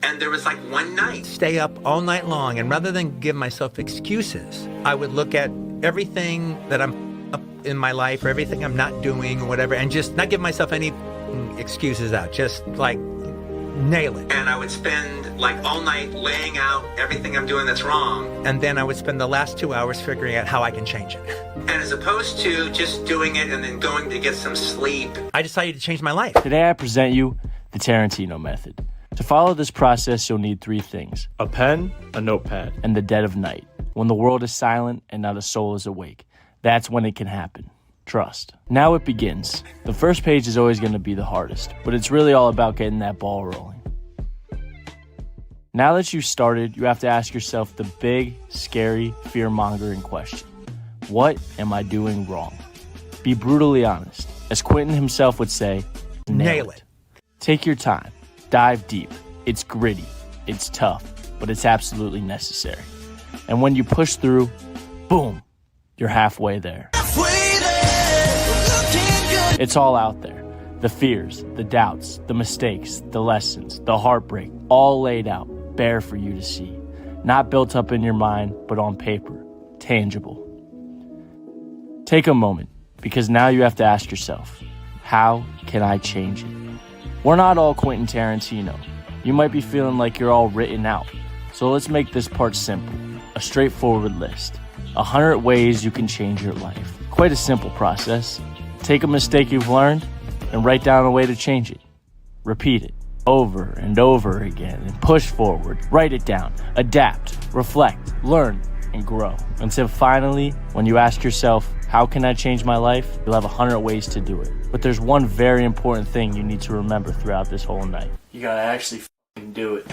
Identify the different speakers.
Speaker 1: And there was like one night, stay up all night long, and rather than give myself excuses, I would look at everything that I'm up in my life or everything I'm not doing or whatever, and just not give myself any excuses out, just like nail it. And I would spend like all night laying out everything I'm doing that's wrong, and then I would spend the last 2 hours figuring out how I can change it. And as opposed to just doing it and then going to get some sleep, I decided to change my life.
Speaker 2: Today I present you the Tarantino method. To follow this process, you'll need 3 things:
Speaker 3: a pen, a notepad,
Speaker 2: and the dead of night, when the world is silent and not a soul is awake. That's when it can happen. Trust. Now it begins. The first page is always going to be the hardest, but it's really all about getting that ball rolling. Now that you've started, you have to ask yourself the big, scary, fear-mongering question. What am I doing wrong? Be brutally honest. As Quentin himself would say, nail it. Take your time. Dive deep. It's gritty. It's tough, but it's absolutely necessary. And when you push through, boom, you're halfway there. It's all out there. The fears, the doubts, the mistakes, the lessons, the heartbreak, all laid out, bare for you to see. Not built up in your mind, but on paper, tangible. Take a moment, because now you have to ask yourself, how can I change it? We're not all Quentin Tarantino. You might be feeling like you're all written out. So let's make this part simple. A straightforward list. 100 ways you can change your life. Quite a simple process. Take a mistake you've learned and write down a way to change it. Repeat it over and over again and push forward. Write it down. Adapt, reflect, learn, and grow. Until finally, when you ask yourself, how can I change my life? You'll have 100 ways to do it. But there's one very important thing you need to remember throughout this whole night. You gotta actually do it.